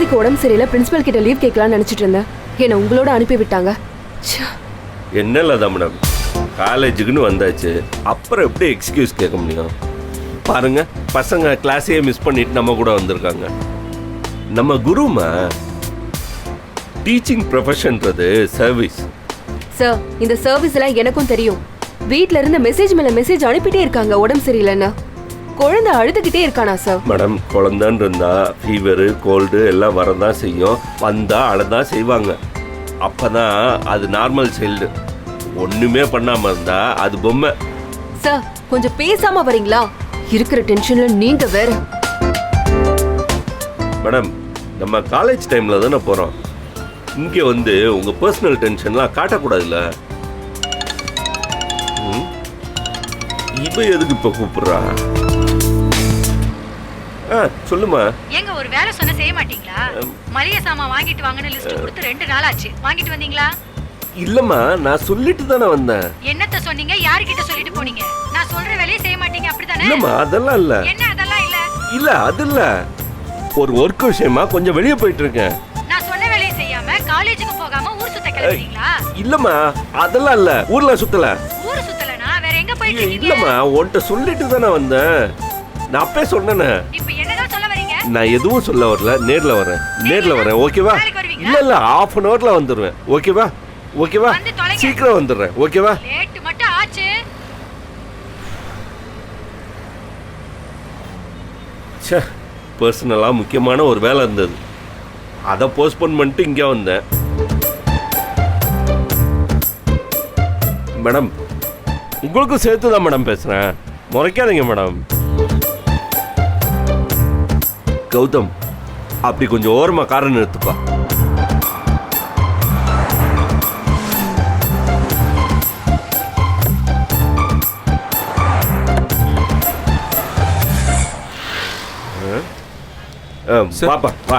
குழந்தைக்கு உடம்பு சரியில்லை, பிரின்சிபல் கிட்ட லீவ் கேட்கலாம்னு நினைச்சிட்டு இருந்தேன். என்ன உங்களோட அனுப்பி விட்டாங்க. என்ன இல்லதான் மேடம், காலேஜுக்குன்னு வந்தாச்சு, அப்புறம் எப்படி எக்ஸ்கியூஸ் கேட்க முடியும்? பாருங்க, பசங்க கிளாஸையே மிஸ் பண்ணிட்டு நம்ம கூட வந்திருக்காங்க. நம்ம குருமா, டீச்சிங் ப்ரொஃபஷன்றது சர்வீஸ். சார், இந்த சர்வீஸ் எல்லாம் எனக்கும் தெரியும். வீட்ல இருந்து மெசேஜ் மேல மெசேஜ் அனுப்பிட்டே இருக்காங்க உடம்பு சரியில்லைன்னு. குழந்தை அழுதுகிட்டே இருக்கானா சார்? மேடம், குழந்தைன்னு இருந்தா ஃபீவரு கோல்டு எல்லாம் வரதான் செய்யும், வந்தா அழதான் செய்வாங்க. அப்பதான் அது நார்மல் சைல்டு. ஒண்ணுமே பண்ணாம இருந்தா அது பொம்மை. சார், கொஞ்சம் பேசாம வரீங்களா? இருக்கிற டென்ஷன்ல நீங்க வேற. மேடம், நம்ம காலேஜ் டைம்ல தானே போறோம். இங்க வந்து உங்க பர்சனல் டென்ஷன்லாம் காட்டக்கூடாதுல்ல. இவ எதுக்கு இப்ப கூப்பிடுறா? சொல்லுமா. எங்க ஒரு வேலை சொன்ன செய்ய மாட்டீங்களா? மளிகை சாமான் வாங்கிட்டு வாங்கன்னு லிஸ்ட் கொடுத்து 2 நாள் ஆச்சு. வாங்கிட்டு வந்தீங்களா? இல்லம்மா, நான் சொல்லிட்டு தானே வந்தேன். என்னத்த சொன்னீங்க? யார்கிட்ட சொல்லிட்டு போனீங்க? நான் சொல்ற வேலையை செய்ய மாட்டீங்க, அப்படிதானே? இல்லம்மா, அதெல்லாம் இல்ல. என்ன அதெல்லாம் இல்ல? இல்ல, அது இல்ல. ஒரு ஒர்க் விஷயமா கொஞ்சம் வெளியே போயிட்டு இருக்கேன். நான் சொன்ன வேலையை செய்யாம காலேஜுக்கு போகாம ஊர் சுத்த கிளம்புறீங்களா? இல்லம்மா, அதெல்லாம் இல்ல. ஊர்ல சுத்தல. ஊர் சுத்தலனா வேற எங்க போயிட்டு இருக்கீங்க? இல்லம்மா, உன்கிட்ட சொல்லிட்டு தானே வந்தேன். நான் அப்பே சொன்னேனே. இப்போ என்னதான் சொல்ல வரீங்க? நான் எதுவும் சொல்ல வரல, நேர்ல வரேன். ஓகேவா? இல்ல, ½ an hourல வந்துருவேன். ஓகேவா? சீக்கிரம் வந்துடுறேன். ஓகேவா? லேட் மட்டும் ஆச்சு. ச்சே, பர்சனலா முக்கியமான ஒரு வேலை இருந்தது, அதை போஸ்ட்போன் பண்ணிட்டு இங்க வந்தேன். மேடம், உங்களுக்கும் சேர்த்து தான் மேடம் பேசுறேன், முறைக்காதீங்க மேடம். கௌதம், அப்படி கொஞ்சம் ஓரமா காரை நிறுத்துப்பா. பாப்பா வா.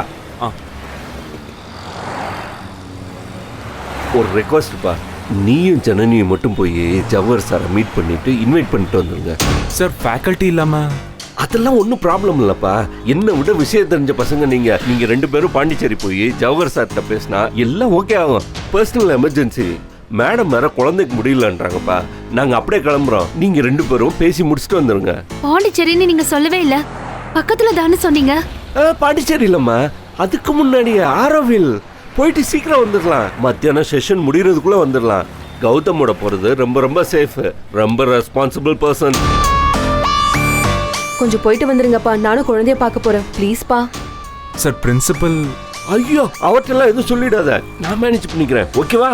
ஒரு ரெக்வஸ்ட்ப்பா, நீயும் ஜனனியும் மட்டும் போய் ஜவஹர் சாரை மீட் பண்ணிட்டு இன்வைட் பண்ணிட்டு வந்துருங்க. சார், ஃபேக்கல்ட்டி இல்லாம அதெல்லாம் ஒன்றும் ப்ராப்ளம் இல்லப்பா. என்ன விட விஷயம் தெரிஞ்ச பசங்க நீங்க 2 பேரும் பாண்டிச்சேரி போய் ஜவஹர் சார்கிட்ட பேசினா எல்லாம் ஓகே ஆகும். பர்சனல் எமர்ஜென்சி, மேடம் வேற குழந்தைக்கு முடியலன்றாங்கப்பா. நாங்க அப்படியே கிளம்புறோம், நீங்க 2 பேரும் பேசி முடிச்சுட்டு வந்துருங்க. பாண்டிச்சேரின்னு நீங்க சொல்லவே இல்ல, பக்கத்துல தானே சொன்னீங்க. பாண்டிச்சேரி இல்லம்மா, அதுக்கு முன்னாடி ஆரோவில் போயிட்டு சீக்கிரம் வந்துடலாம். மத்தியானம் செஷன் முடியறதுக்குள்ள வந்துடலாம். கௌதமோட போறது ரொம்ப ரொம்ப சேஃப், ரொம்ப ரெஸ்பான்சிபிள் பர்சன். கொஞ்சம் போயிட்டு வந்துருங்கப்பா, நானும் குழந்தைய பார்க்க போறேன். ப்ளீஸ்ப்பா. Sir, principal. ஐயோ, அவற்றெல்லாம் எதுவும் சொல்லிடாத, நான் மேனேஜ் பண்ணிக்கிறேன். ஓகேவா?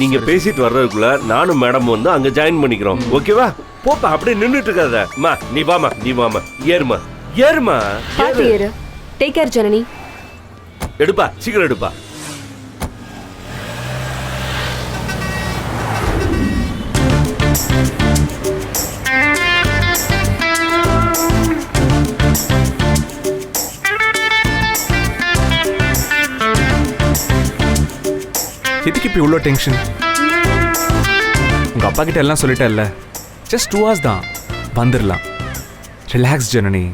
நீங்க பேசிட்டு வர்றதுக்குள்ள நானும் மேடம் வந்து அங்க ஜாயின் பண்ணிக்கிறோம். ஓகேவா? போப்பா, அப்படியே நின்றுட்டு இருக்காத. நீ வாமா. ஏறுமா. பார்த்து ஏறு. Take care Janani. எடுப்பா, சீக்கிரம் எடுப்பா. எதுக்கு இப்போ இவ்வளோ டென்ஷன்? உங்க அப்பா கிட்ட எல்லாம் சொல்லிட்டேன்ல, ஜஸ்ட் 2 hours தான், வந்துடலாம். ரிலாக்ஸ் ஜனனி.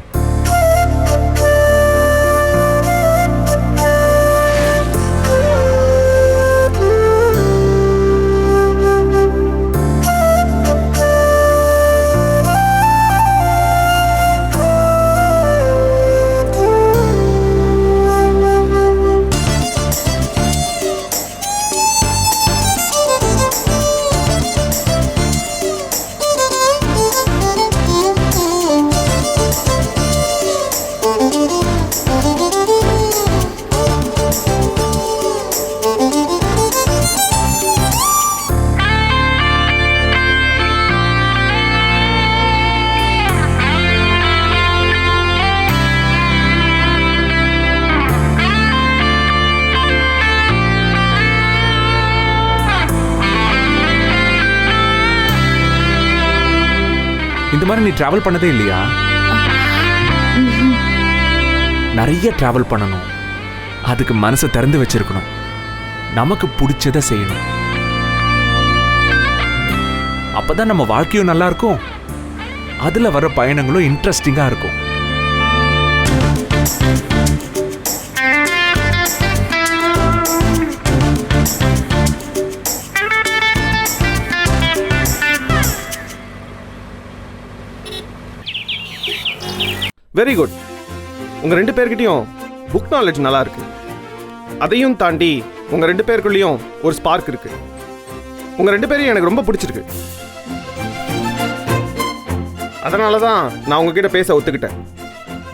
இந்த மாதிரி நீ டிராவல் பண்ணதே இல்லையா? நிறைய டிராவல் பண்ணணும், அதுக்கு மனசை திறந்து வச்சிருக்கணும், நமக்கு பிடிச்சதை செய்யணும். அப்பதான் நம்ம வாழ்க்கையும் நல்லா இருக்கும், அதுல வர பயணங்களும் இன்ட்ரெஸ்டிங்கா இருக்கும். Very good. உங்கள் 2 பேர்கிட்டையும் புக் நாலேஜ் நல்லா இருக்கு. அதையும் தாண்டி உங்கள் 2 பேருக்குள்ளேயும் ஒரு ஸ்பார்க் இருக்கு. உங்கள் 2 பேரையும் எனக்கு ரொம்ப பிடிச்சிருக்கு. அதனால தான் நான் உங்ககிட்ட பேச ஒத்துக்கிட்டேன்.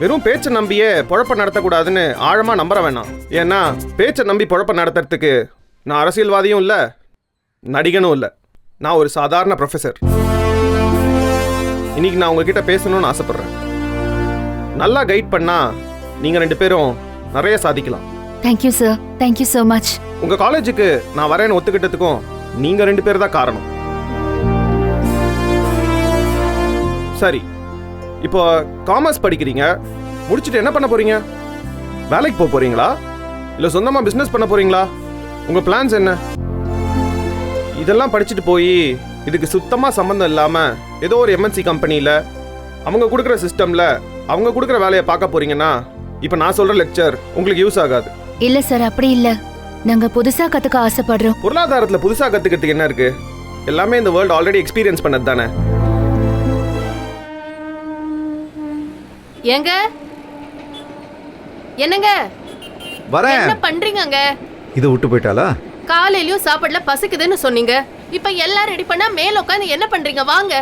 வெறும் பேச்சை நம்பியே பொழப்ப நடத்தக்கூடாதுன்னு ஆழமாக நம்புற வேணாம். ஏன்னா பேச்சை நம்பி பொழப்ப நடத்துறதுக்கு நான் அரசியல்வாதியும் இல்லை, நடிகனும் இல்லை. நான் ஒரு சாதாரண ப்ரொஃபஸர். இன்னைக்கு நான் உங்ககிட்ட பேசணும்னு ஆசைப்படுறேன். நல்லா கைட் பண்ணா நீங்கள் 2 பேரும் நிறைய சாதிக்கலாம். Thank you sir, thank you so much. உங்கள் காலேஜுக்கு நான் வரேன்னு ஒத்துக்கிட்டதுக்கும் நீங்கள் 2 பேர் தான் காரணம். சரி, இப்போ காமர்ஸ் படிக்கிறீங்க, முடிச்சுட்டு என்ன பண்ண போறீங்க? வேலைக்கு போக போறீங்களா, இல்லை சொந்தமாக பிஸ்னஸ் பண்ண போறீங்களா? உங்கள் பிளான்ஸ் என்ன? இதெல்லாம் படிச்சுட்டு போய் இதுக்கு சுத்தமாக சம்மந்தம் இல்லாமல் ஏதோ ஒரு எம்என்சி கம்பெனியில் அவங்க கொடுக்குற சிஸ்டமில் அவங்க கொடுக்குற வேலையை பார்க்க போறீங்கன்னா இப்போ நான் சொல்கிற லெக்சர் உங்களுக்கு யூஸ் ஆகாது. இல்ல சார், அப்படி இல்ல. நாங்க புதுசா கத்துக்க ஆசைப்படுறோம். பொருளாதாரத்தில் புதுசாக கற்றுக்கிறதுக்கு என்ன இருக்கு? எல்லாமே இந்த வேர்ல்டு ஆல்ரெடி எக்ஸ்பீரியன்ஸ் பண்ணது தானே. ஏங்க, என்னங்க வரேன். என்ன பண்றீங்கங்க? இதை விட்டு போயிட்டாளா? காலையிலயும் சாப்பாடுல பசிக்குதுன்னு சொன்னீங்க. இப்ப எல்லாம் ரெடி பண்ணா மேல உட்காந்து என்ன பண்றீங்க? வாங்க.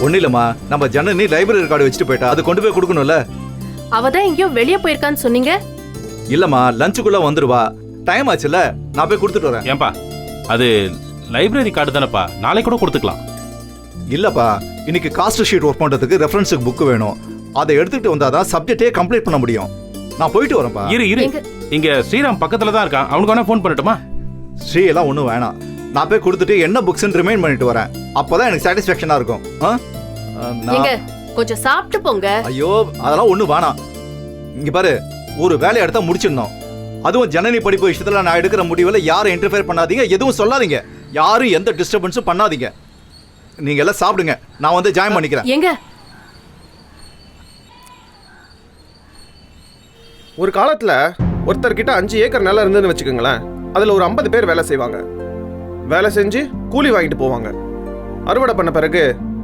ஒன்னும் இல்லம்மா, நம்ம ஜனனி லைப்ரரி கார்டு வச்சுட்டு போயிட்டா, அது கொண்டு போய் கொடுக்கணும்ல. அவதான் எங்கேயோ வெளியே போயிருக்கான்னு சொன்னீங்க. இல்லம்மா, லஞ்சுக்குள்ள வந்துருவா. டைம் ஆச்சுல, நான் போய் கொடுத்துட்டு வரேன். ஏன்பா, அது லைப்ரரி கார்டு தானேப்பா, நாளைக்கு கூட கொடுத்துக்கலாம். இல்லப்பா, இன்னைக்கு காஸ்ட் ஷீட் ஒர்க் பண்றதுக்கு ரெஃபரன்ஸுக்கு புக் வேணும். அதை எடுத்துட்டு வந்தாதான் சப்ஜெக்டே கம்ப்ளீட் பண்ண முடியும். நான் போயிட்டு வரேன்ப்பா. இரு இங்க ஸ்ரீராம் பக்கத்துல தான் இருக்கான், அவனுக்கு வேணா ஃபோன் பண்ணட்டுமா? ஸ்ரீ எல்லாம் ஒன்றும் வேணாம். நான் போய் கொடுத்துட்டு என்ன புக்ஸ்ன்னு ரிமைண்ட் பண்ணிட்டு வரேன். அப்பதான் எனக்கு சாட்டிஸ்ஃபேக்ஷனா இருக்கும். கொஞ்சம் சாப்பிட்டு போங்க. ஐயோ, அதெல்லாம் ஒன்றும் வேணாம். இங்க பாரு, ஒரு வேலையை எடுத்தா முடிச்சிடணும். அதுவும் ஜனனி படிப்பு விஷயத்துல நான் எடுக்கிற முடிவில் யாரும் இன்டர்ஃபியர் பண்ணாதீங்க, எதுவும் சொல்லாதீங்க, யாரும் எந்த டிஸ்டர்பன்ஸும் பண்ணாதீங்க. நீங்க எல்லாம் சாப்பிடுங்க, நான் வந்து ஜாயின் பண்ணிக்கிறேன். எங்க ஒரு காலத்தில் ஒருத்தர்கிட்ட 5 ஏக்கர் நிலம் இருந்துன்னு வச்சுக்கோங்களேன். அதில் ஒரு 50 பேர் வேலை செய்வாங்க. வேலை செஞ்சு கூலி வாங்கிட்டு போவாங்க. அறுவடை பண்ண பிறகு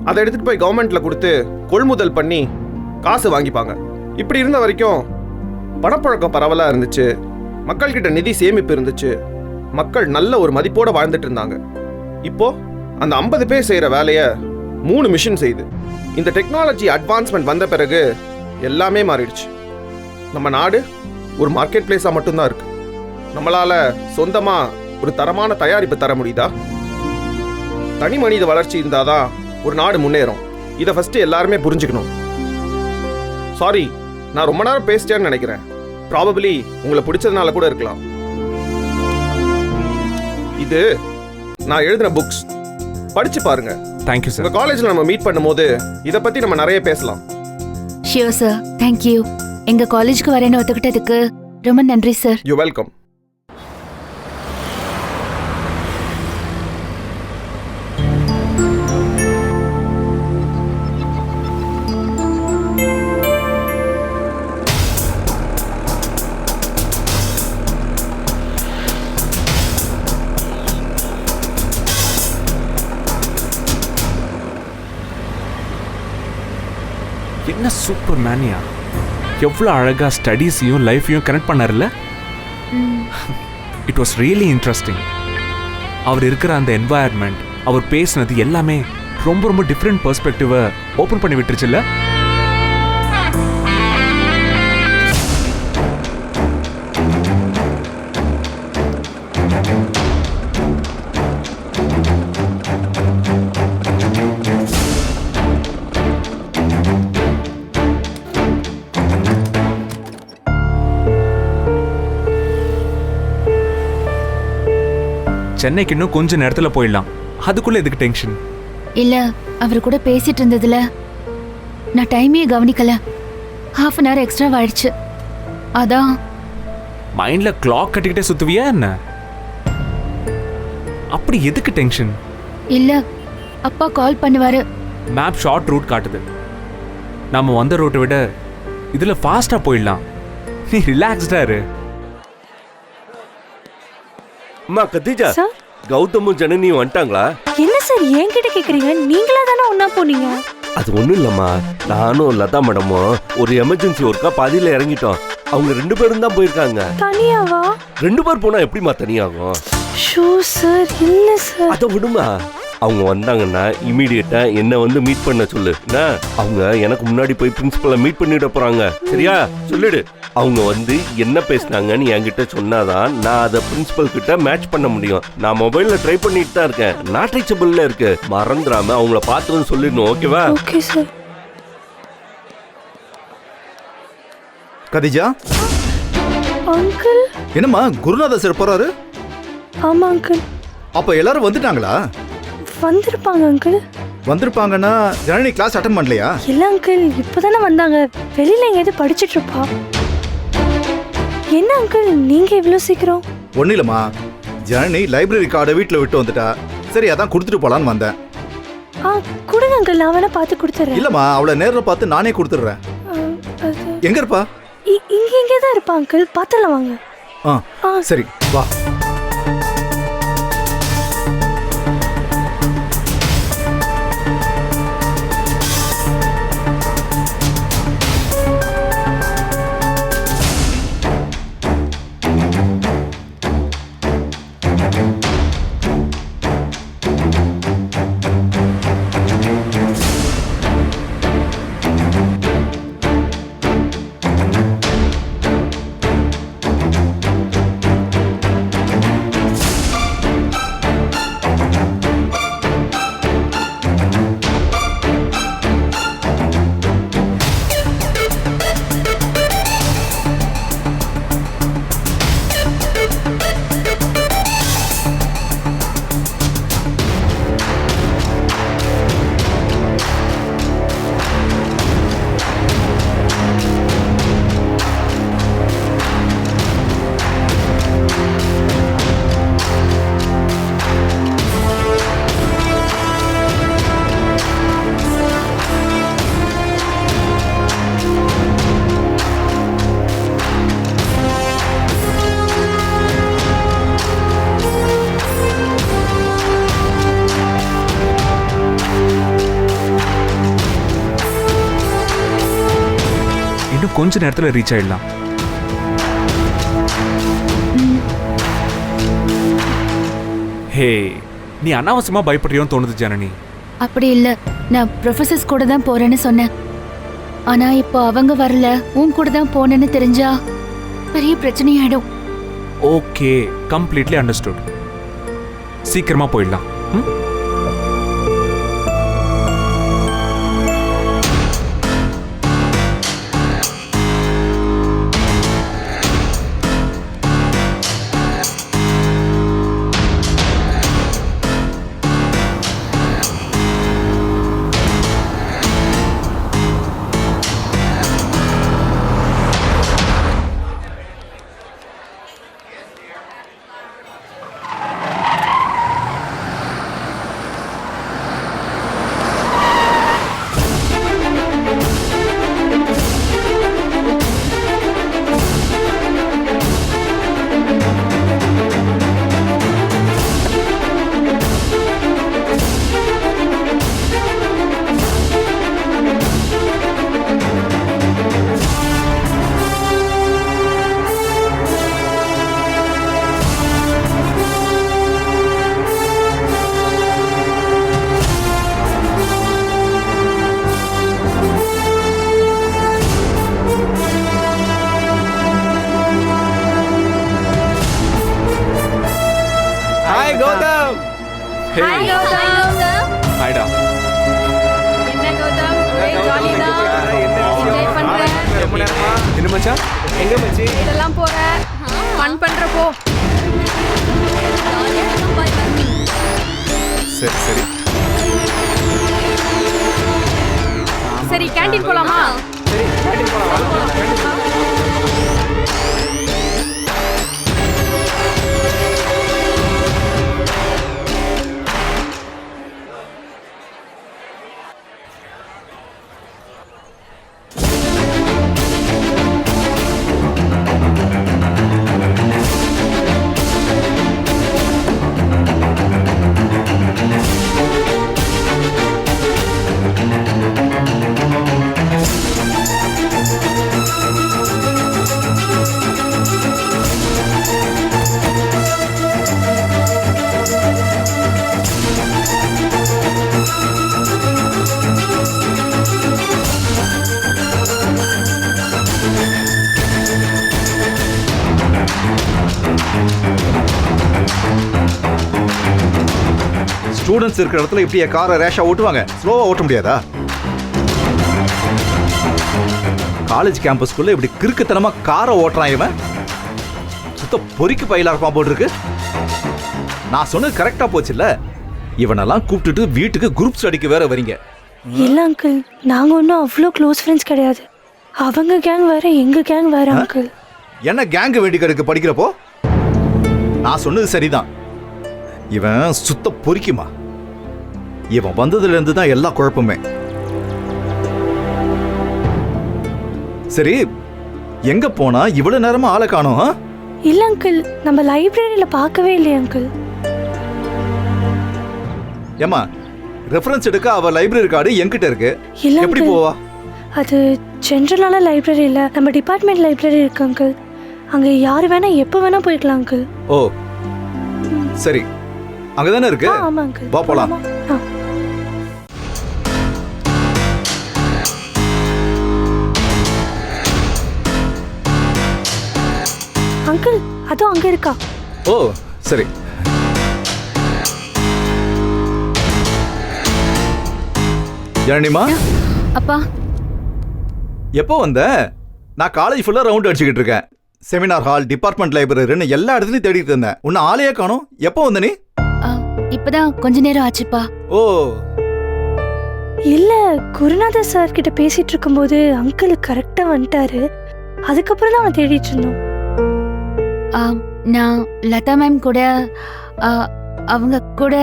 அதை எடுத்துகிட்டு போய் கவர்மெண்ட்டில் கொடுத்து கொள்முதல் பண்ணி காசு வாங்கிப்பாங்க. இப்படி இருந்த வரைக்கும் பணப்புழக்கம் பரவலாக இருந்துச்சு. மக்கள்கிட்ட நிதி சேமிப்பு இருந்துச்சு. மக்கள் நல்ல ஒரு மதிப்போடு வாழ்ந்துட்டு இருந்தாங்க. இப்போ அந்த 50 பேர் செய்கிற வேலையை 3 மிஷின் செய்யுது. இந்த டெக்னாலஜி அட்வான்ஸ்மெண்ட் வந்த பிறகு எல்லாமே மாறிடுச்சு. நம்ம நாடு ஒரு மார்க்கெட் பிளேஸாக மட்டும்தான் இருக்கு. நம்மளால சொந்தமாக ஒரு தரமான தயாரிப்பு தர முடியுதா? தனி மனித வளர்ச்சி இருந்தாதான் ஒரு நாடு முன்னேறும். இதை ஃபர்ஸ்ட் எல்லாருமே புரிஞ்சுக்கணும். சாரி, நான் ரொம்ப நேரம் பேசிட்டேன்னு நினைக்கிறேன். ப்ராபபிளி உங்களை பிடிச்சதுனால கூட இருக்கலாம். இது நான் எழுதின புக்ஸ், படிச்சு பாருங்க. Thank you sir. உங்க காலேஜ்ல நம்ம மீட் பண்ணும்போது இதை பத்தி நம்ம நிறைய பேசலாம். Sure sir, thank you. எங்க காலேஜுக்கு வரேன்னு ஒத்துக்கிட்டதுக்கு ரொம்ப நன்றி சார். You welcome. என்ன சூப்பர் மேனியா, எவ்வளோ அழகாக ஸ்டடீஸையும் லைஃப்பையும் கனெக்ட் பண்ணார்ல. It was really interesting. அவர் இருக்கிற அந்த என்வாயர்மெண்ட், அவர் பேசினது எல்லாமே ரொம்ப ரொம்ப டிஃப்ரெண்ட் பெர்ஸ்பெக்டிவை ஓப்பன் பண்ணி விட்டுருச்சுல்ல. சென்னைக்கு இன்னும் கொஞ்சம் நேரத்தில் போயிடலாம், அதுக்குள்ள எதுக்கு டென்ஷன்? இல்ல, அவர் கூட பேசிட்டு இருந்ததுல நான் டைமே கவனிக்கல. ½ அன் ஹவர் எக்ஸ்ட்ரா ஆயிடுச்சு. அதான் மைண்ட்ல கிளாக் கட்டிக்கிட்டே சுத்துவியா என்ன? அப்படி எதுக்கு டென்ஷன்? இல்ல, அப்பா கால் பண்ணுவாரு. மேப் ஷார்ட் ரூட் காட்டுது. நம்ம வந்த ரூட்டை விட இதுல ஃபாஸ்டா போயிடலாம். நீ ரிலாக்ஸ்டா இரு. அம்மா கத்திஜா, கௌதமும் ஜனனியும் வந்துட்டாங்களா? என்ன சார் என்கிட்ட கேக்குறீங்க? நீங்களா தானே ஒன்னா போனீங்க. அது ஒண்ணும் இல்லம்மா, நானும் லதா மேடமும் ஒரு எமர்ஜென்சி ஒர்க்கா பாதியில இறங்கிட்டோம். அவங்க 2 பேரும் தான் போயிருக்காங்க. தனியாவா? 2 பேர் போனா எப்படிமா தனியாகும்? ஷோ சார், இல்ல சார். அத விடுமா, அவங்க வந்தாங்கன்னா இமீடியட்டா என்ன வந்து மீட் பண்ண சொல்லு. அவங்க எனக்கு முன்னாடி போய் பிரின்சிபலை மீட் பண்ணிட போறாங்க. சரியா? சொல்லிடு. அவங்க வந்து என்ன பேசினாங்கன்னு என்கிட்ட சொன்னாதான் நான் அதை பிரின்சிபல் கிட்ட மேட்ச் பண்ண முடியும். நான் மொபைல்ல ட்ரை பண்ணிட்டு தான் இருக்கேன். நாட் ரீச்சபிள்ல இருக்கு. மறந்துடாம அவங்கள பார்த்துன்னு சொல்லிடணும். ஓகேவா? Okay sir. கதிஜா, அங்கிள். என்னம்மா குருநாதர் சார் போறாரு? ஆமா அங்கிள். அப்ப எல்லாரும் வந்துட்டாங்களா? வந்திருப்பாங்க அங்கிள். வந்திருப்பாங்கன்னா ஜனனி கிளாஸ் அட்டன் பண்ணலையா? இல்ல அங்கிள், இப்பதானே வந்தாங்க. வெளியில எங்கேயாவது படிச்சிட்டு இருப்பா. என்ன அங்கிள் நீங்க இவ்வளவு சீக்கிரம்? ஒன்னும் இல்லம்மா, ஜனனி லைப்ரரி கார்டை வீட்டில் விட்டு வந்துட்டா. சரி, அதான் கொடுத்துட்டு போலான்னு வந்தேன். கொடுங்க அங்கிள், நான் வேணா பார்த்து கொடுத்துறேன். இல்லம்மா, அவளை நேரில் பார்த்து நானே கொடுத்துட்றேன். எங்க இருப்பா? இங்க தான் இருப்பா அங்கிள், பார்த்துலாம் வாங்க. சரி, வா. கொஞ்ச நேரத்துல ரீச் ஆயிடலாம். ஹே, நீ அனாவசியமா பயப்படுறியோன்னு தோணுது ஜனனி. அப்படி இல்ல, நான் ப்ரொஃபசர்ஸ் கூட தான் போறேன்னு சொன்னேன். ஆனா இப்போ அவங்க வரல, உன் கூட தான் போனேன்னு தெரிஞ்சா பெரிய பிரச்சனையாயிடும். Okay, completely understood. சீக்கிரமா போயிடலாம். ஹாய்டா. என்ன கௌதம், ஒரே ஜாலி தான். என்ஜாய் பண்றேன். என்ன மச்சான்? எங்க மச்சி? இதெல்லாம் போற ஃபன் பண்றப்போ. சரி சரி சரி, கேண்டீன் போலாமா? சரி, கேண்டீன் போலாம். ஸ்டூடெண்ட்ஸ் இருக்கிற இடத்துல இப்படியே காரை ரேஷா ஓட்டுவாங்க? ஸ்லோவா ஓட்ட முடியாதா? காலேஜ் கேம்பஸ்குள்ள இப்படி கிறுக்குத்தனமா காரை ஓட்டுறான் இவன். சுத்த பொறிக்கு பயிலா இருப்பான் போட்டு இருக்கு. நான் சொன்னது கரெக்டா போச்சுல்ல? இவனெல்லாம் கூப்பிட்டுட்டு வீட்டுக்கு குரூப் ஸ்டடிக்கு வேற வரீங்க. இல்ல அங்கிள், நாங்க ஒன்றும் அவ்வளோ க்ளோஸ் ஃப்ரெண்ட்ஸ் கிடையாது. அவங்க கேங் வேற, எங்க கேங் வேற அங்கிள். என்ன கேங்கு வேண்டி கிடக்கு படிக்கிறப்போ? நான் சொன்னது சரிதான். இவன் சுத்த பொறிக்குமா. இவன் வந்ததுல இருந்து தான் எல்லா குழப்பமே. சரி, எங்க போனா இவ்வளவு நேரமா ஆளை காணோம்? இல்ல அங்கிள், நம்ம லைப்ரரியில பார்க்கவே இல்லையே அங்கிள். ஏமா, ரெஃபரன்ஸ் எடுக்க அவ லைப்ரரி கார்டு என்கிட்ட இருக்கு. இல்ல எப்படி uncle. போவா? அது ஜென்ரலான லைப்ரரி இல்ல, நம்ம டிபார்ட்மெண்ட் லைப்ரரி இருக்கு அங்கிள். அங்க யாரு வேணா எப்போ வேணா போய்க்கலாம் அங்கிள். ஓ சரி, அங்கதானே இருக்கு. ஆமா அங்கிள், வா போலாம். அங்கிள் அதுவும் அங்க இருக்கா? ஓ சரி. ஜனனிமா, அப்பா, எப்போ வந்த? நான் காலேஜ் ஃபுல்லா ரவுண்ட் அடிச்சுக்கிட்டு இருக்கேன். செமினார் ஹால், டிபார்ட்மெண்ட் லைப்ரரின்னு எல்லா இடத்துலயும் தேடிட்டு இருந்தேன். உன்னை ஆளையே காணோம். எப்போ வந்த நீ? இப்பதான் கொஞ்ச நேரம் ஆச்சுப்பா. ஓ இல்ல, குருநாதர் சார் கிட்ட பேசிட்டு இருக்கும்போது அங்கிள் கரெக்டா வந்துட்டாரு. அதுக்கப்புறம் தான் அவன் தேடிட்டு இருந்தோம். நான் லதா மேம் கூட அவங்க கூட.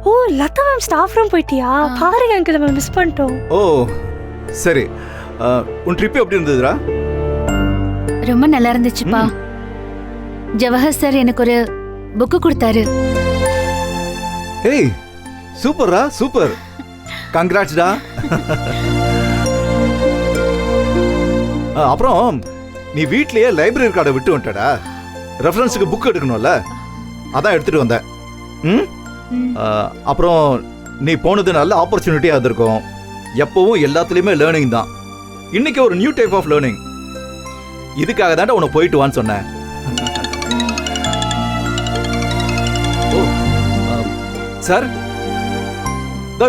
ஓ, லதா மேம் ஸ்டாஃப் ரூம் போயிட்டியா? பாருங்க அங்கிள், நம்ம மிஸ் பண்ணிட்டோம். ஓ சரி. உன் ட்ரிப் எப்படி இருந்ததுடா? ரொம்ப நல்லா இருந்துச்சுப்பா. ஜவஹர் சார் எனக்கு ஒரு புக்கு கொடுத்தாரு. ஏய் சூப்பர்ரா, சூப்பர். கங்க்ராட்ஸ்டா. அப்புறம் நீ வீட்லயே லைப்ரரி கார்டை விட்டு வந்துட்டடா. ரெஃபரன்ஸுக்கு புக் எடுக்கணும்ல, அதான் எடுத்துட்டு வந்தேன். அப்புறம் நீ போனது நல்ல ஆப்பர்ச்சுனிட்டியா இருந்திருக்கும். எப்பவும் எல்லாத்துலயுமே லேர்னிங் தான். இன்னைக்கு ஒரு நியூ டைப் ஆஃப் லேர்னிங். இதுக்காக தான் உன்னை போயிட்டு வான்னு சொன்னேன். சார்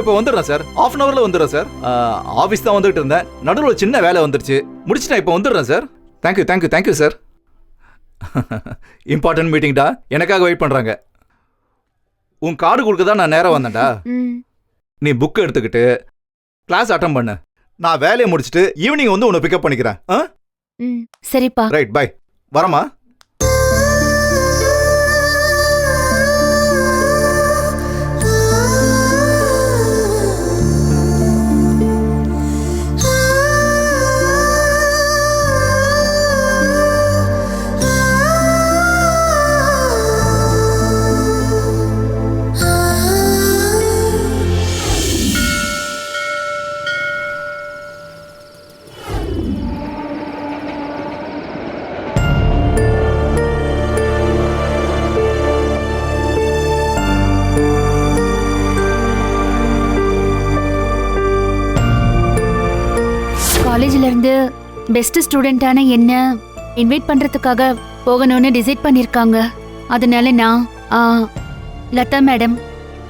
இப்போ வந்துடுறேன் சார். ½ அன் ஹவர்ல வந்துடுறேன் சார். ஆஃபீஸ் தான் வந்துட்டு இருந்தேன். நடுவில் ஒரு சின்ன வேலை வந்துருச்சு. முடிச்சுட்டேன், இப்போ வந்துடுறேன் sir. Thank you thank you thank you sir. Important மீட்டிங்டா, எனக்காக வெயிட் பண்றாங்க. உன் கார்டு கொடுக்க தான் நான் நேரம் வந்தேன்டா. நீ புக் எடுத்துக்கிட்டு கிளாஸ் அட்டன் பண்ணு. நான் வேலையை முடிச்சுட்டு ஈவினிங் வந்து உன்னை பிக்கப் பண்ணிக்கிறேன். சரிப்பா. Right, bye. வரமா? காலேஜ்ல இருந்து பெஸ்ட் ஸ்டூடெண்டான என்ன இன்வைட் பண்றதுக்காக போகணும்னு டிசைட் பண்ணிருக்காங்க. அதனால நான் லதா மேடம்,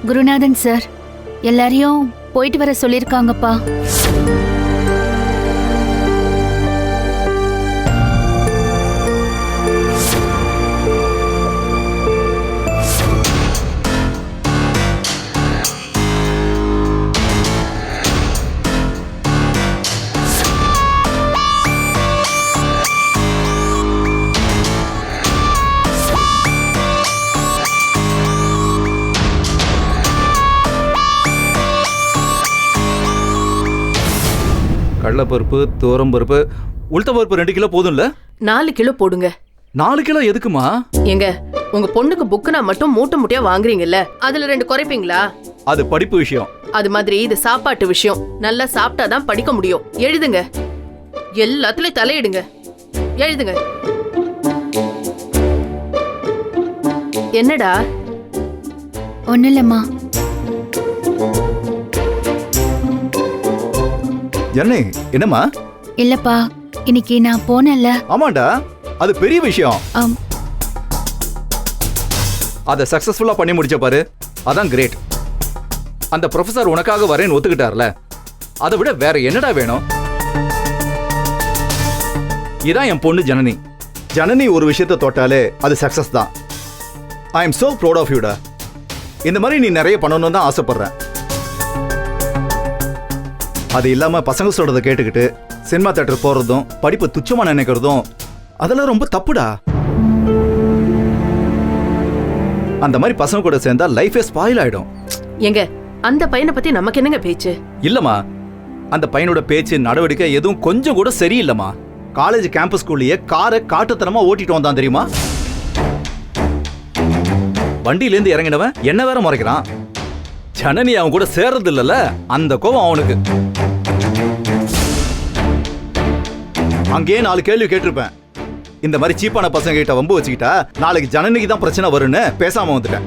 குருநாதன் சார் எல்லாரையும் போயிட்டு வர சொல்லியிருக்காங்கப்பா. கடலைப்பருப்பு, துவரம்பருப்பு, உளுத்தம்பருப்பு 2 கிலோ போதும்ல? 4 கிலோ போடுங்க. 4 கிலோ எதுக்குமா? எங்க உங்க பொண்ணுக்கு புக்குனா மட்டும் மூட்டை மூட்டையா வாங்குறீங்கல்ல, அதுல 2 குறைப்பீங்களா? அது படிப்பு விஷயம். அது மாதிரி இது சாப்பாட்டு விஷயம். நல்லா சாப்பிட்டாதான் படிக்க முடியும். எழுதுங்க, எல்லாத்துலயும் தலையிடுங்க. எழுதுங்க. என்னடா? ஒன்னும் இல்லம்மா. என்னம்மா? இல்லப்பா, இன்னைக்கு நான் போனேன்ல. ஆமாண்டா, அது பெரிய விஷயம். அதை சக்சஸ்ஃபுல்லா பண்ணி முடிச்ச பாரு, அதான் கிரேட். அந்த ப்ரொஃபசர் உனக்காக வரேன்னு ஒத்துக்கிட்டார்ல, அதை விட வேற என்னடா வேணும்? இதான் என் பொண்ணு ஜனனி. ஜனனி ஒரு விஷயத்தை தொட்டாலே அது சக்சஸ் தான். I am so proud of யூடா. இந்த மாதிரி நீ நிறைய பண்ணணும்னு தான் ஆசைப்படுறேன். அது இல்லாம பசங்க சொல்றதை கேட்டுக்கிட்டு சினிமா தேட்டர் போறதும் படிப்பு துச்சமா நினைக்கிறதும் அதெல்லாம் ரொம்ப தப்புடா. அந்த மாதிரி பசங்க கூட சேர்ந்தா லைஃபே ஸ்பாயில் ஆயிடும். எங்க அந்த பையனை பத்தி நமக்கு என்னங்க பேச்சு? இல்லம்மா, அந்த பையனோட பேச்சு நடவடிக்கை எதுவும் கொஞ்சம் கூட சரியில்லைம்மா. காலேஜ் கேம்பஸ்குள்ளேயே காரை காட்டுத்தனமா ஓட்டிட்டு வந்தான் தெரியுமா? வண்டியிலேருந்து இறங்கினவன் என்ன வேற முறைக்கிறான். ஜனனி அவன் கூட சேர்றது இல்லைல்ல, அந்த கோவம் அவனுக்கு. அங்கேயே 4 கேள்வி கேட்டிருப்பேன். இந்த மாதிரி சீப்பான பசங்க கிட்ட வம்பு வச்சுக்கிட்டா நாளைக்கு ஜனனிக்கு தான் பிரச்சனை வரும்னு பேசாம வந்துட்டேன்.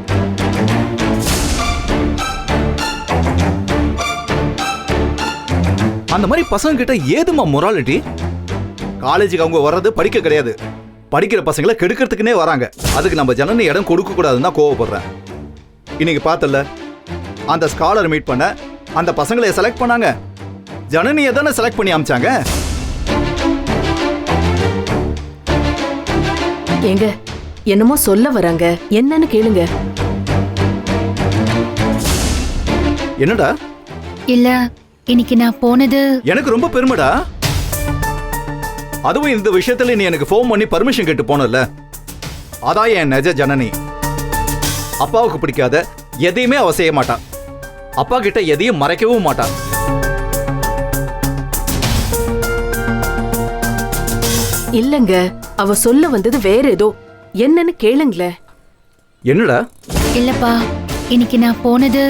அந்த மாதிரி பசங்க கிட்ட ஏதுமா மொராலிட்டி? காலேஜுக்கு அவங்க வர்றது படிக்க கிடையாது, படிக்கிற பசங்களை கெடுக்கிறதுக்குனே வராங்க. அதுக்கு நம்ம ஜனனி இடம் கொடுக்க கூடாதுன்னு தான் கோவப்படுறேன். இன்னைக்கு பார்த்தல, அந்த ஸ்காலர் மீட் பண்ண அந்த பசங்களை செலக்ட் பண்ணாங்க, ஜனனியை தானே செலக்ட் பண்ணி அமிச்சாங்க. எங்க என்னமோ சொல்ல வராங்க, என்னன்னு கேளுங்க. என்னடா? இல்ல, இன்னைக்கு நான் போனது எனக்கு ரொம்ப பெருமைடா. அதுவும் இந்த விஷயத்துல நீ எனக்கு ஃபோன் பண்ணி பர்மிஷன் கேட்டு போனல, அதான் என் நெஜ ஜனனி. அப்பாவுக்கு பிடிக்காத எதையுமே அவ செய்ய மாட்டா, அப்பா கிட்ட எதையும் மறைக்கவும் மாட்டா. இல்லங்க, அவ சொல்ல வந்தது வேற ஏதோ, என்னன்னு கேளுங்களேன். என்னடா? இல்லப்பா, இன்னைக்கு நான் போனது